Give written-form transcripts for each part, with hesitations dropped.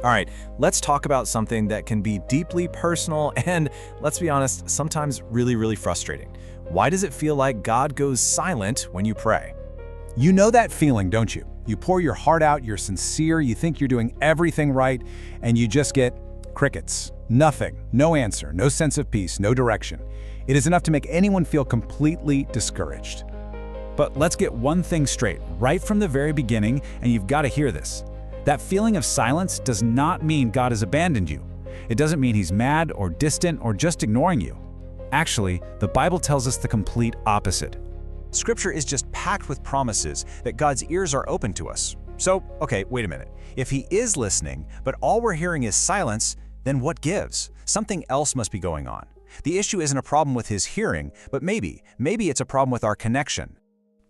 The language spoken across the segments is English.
All right, let's talk about something that can be deeply personal and, let's be honest, sometimes really, really frustrating. Why does it feel like God goes silent when you pray? You know that feeling, don't you? You pour your heart out, you're sincere, you think you're doing everything right, and you just get crickets. Nothing, no answer, no sense of peace, no direction. It is enough to make anyone feel completely discouraged. But let's get one thing straight, right from the very beginning, and you've got to hear this. That feeling of silence does not mean God has abandoned you. It doesn't mean he's mad or distant or just ignoring you. Actually, the Bible tells us the complete opposite. Scripture is just packed with promises that God's ears are open to us. So, okay, wait a minute. If he is listening, but all we're hearing is silence, then what gives? Something else must be going on. The issue isn't a problem with his hearing, but maybe it's a problem with our connection.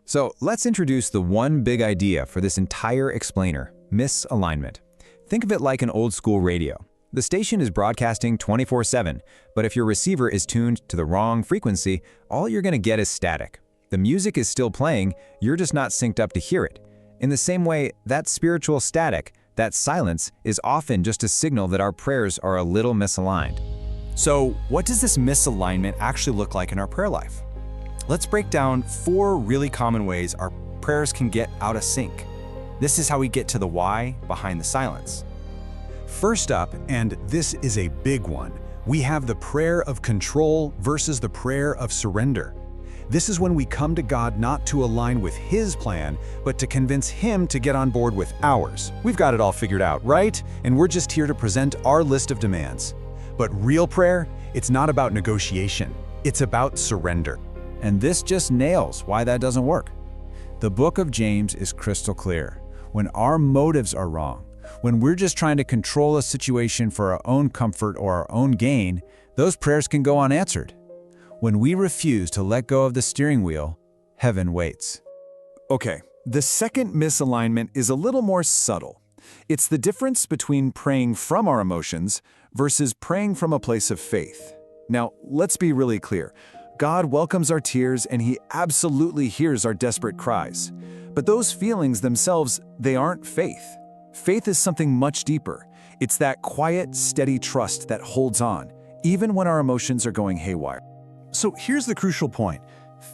So let's introduce the one big idea for this entire explainer: misalignment. Think of it like an old school radio. The station is broadcasting 24/7, but if your receiver is tuned to the wrong frequency, all you're going to get is static. The music is still playing, you're just not synced up to hear it. In the same way, that spiritual static, that silence, is often just a signal that our prayers are a little misaligned. So, what does this misalignment actually look like in our prayer life? Let's break down 4 really common ways our prayers can get out of sync. This is how we get to the why behind the silence. First up, and this is a big one, we have the prayer of control versus the prayer of surrender. This is when we come to God not to align with his plan, but to convince him to get on board with ours. We've got it all figured out, right? And we're just here to present our list of demands. But real prayer, it's not about negotiation. It's about surrender. And this just nails why that doesn't work. The book of James is crystal clear. When our motives are wrong, when we're just trying to control a situation for our own comfort or our own gain, those prayers can go unanswered. When we refuse to let go of the steering wheel, heaven waits. Okay, the second misalignment is a little more subtle. It's the difference between praying from our emotions versus praying from a place of faith. Now, let's be really clear. God welcomes our tears and he absolutely hears our desperate cries. But those feelings themselves, they aren't faith. Faith is something much deeper. It's that quiet, steady trust that holds on, even when our emotions are going haywire. So here's the crucial point.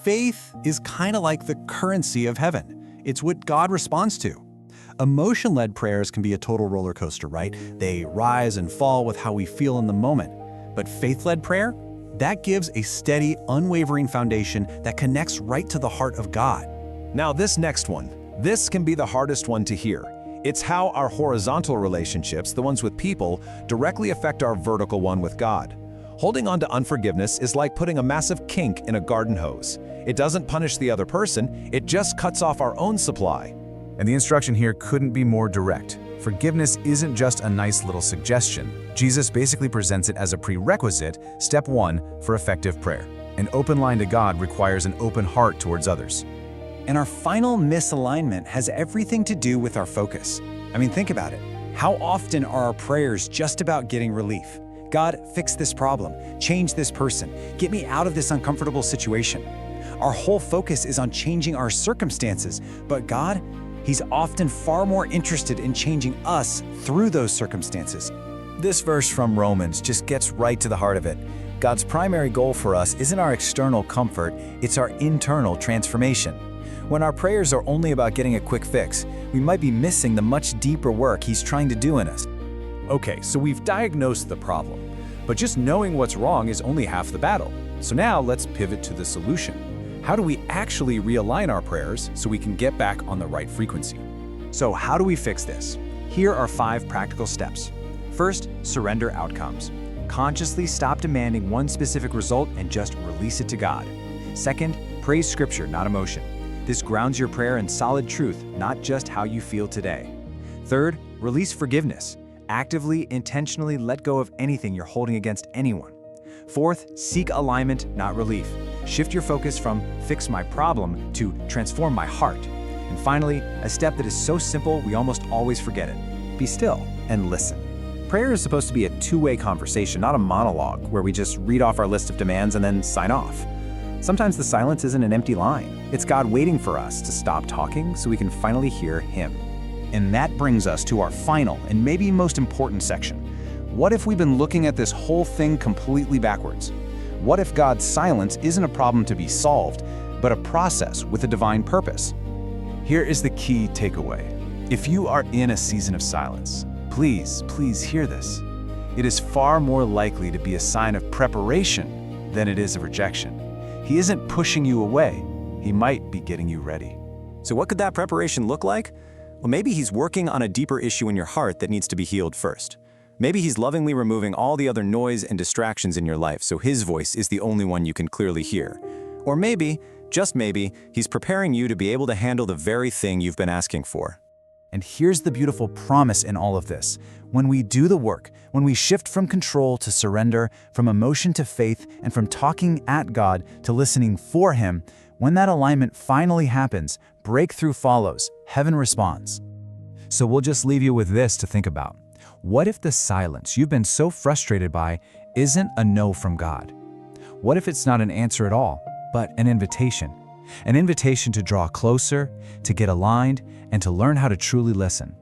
Faith is kind of like the currency of heaven. It's what God responds to. Emotion-led prayers can be a total roller coaster, right? They rise and fall with how we feel in the moment. But faith-led prayer, that gives a steady, unwavering foundation that connects right to the heart of God. Now this next one, this can be the hardest one to hear. It's how our horizontal relationships, the ones with people, directly affect our vertical one with God. Holding on to unforgiveness is like putting a massive kink in a garden hose. It doesn't punish the other person, it just cuts off our own supply. And the instruction here couldn't be more direct. Forgiveness isn't just a nice little suggestion. Jesus basically presents it as a prerequisite, step 1, for effective prayer. An open line to God requires an open heart towards others. And our final misalignment has everything to do with our focus. I mean, think about it. How often are our prayers just about getting relief? God, fix this problem, change this person, get me out of this uncomfortable situation. Our whole focus is on changing our circumstances, but God, he's often far more interested in changing us through those circumstances. This verse from Romans just gets right to the heart of it. God's primary goal for us isn't our external comfort, it's our internal transformation. When our prayers are only about getting a quick fix, we might be missing the much deeper work he's trying to do in us. Okay, so we've diagnosed the problem, but just knowing what's wrong is only half the battle. So now let's pivot to the solution. How do we actually realign our prayers so we can get back on the right frequency? So how do we fix this? Here are 5 practical steps. First, surrender outcomes. Consciously stop demanding one specific result and just release it to God. Second, praise Scripture, not emotion. This grounds your prayer in solid truth, not just how you feel today. Third, release forgiveness. Actively, intentionally let go of anything you're holding against anyone. Fourth, seek alignment, not relief. Shift your focus from fix my problem to transform my heart. And finally, a step that is so simple we almost always forget it. Be still and listen. Prayer is supposed to be a two-way conversation, not a monologue where we just read off our list of demands and then sign off. Sometimes the silence isn't an empty line. It's God waiting for us to stop talking so we can finally hear Him. And that brings us to our final and maybe most important section. What if we've been looking at this whole thing completely backwards? What if God's silence isn't a problem to be solved, but a process with a divine purpose? Here is the key takeaway. If you are in a season of silence, please hear this. It is far more likely to be a sign of preparation than it is of rejection. He isn't pushing you away. He might be getting you ready. So what could that preparation look like? Well, maybe he's working on a deeper issue in your heart that needs to be healed first. Maybe he's lovingly removing all the other noise and distractions in your life, so his voice is the only one you can clearly hear. Or maybe, just maybe, he's preparing you to be able to handle the very thing you've been asking for. And here's the beautiful promise in all of this. When we do the work, when we shift from control to surrender, from emotion to faith, and from talking at God to listening for Him, when that alignment finally happens, breakthrough follows, heaven responds. So we'll just leave you with this to think about. What if the silence you've been so frustrated by isn't a no from God? What if it's not an answer at all, but an invitation? An invitation to draw closer, to get aligned, and to learn how to truly listen.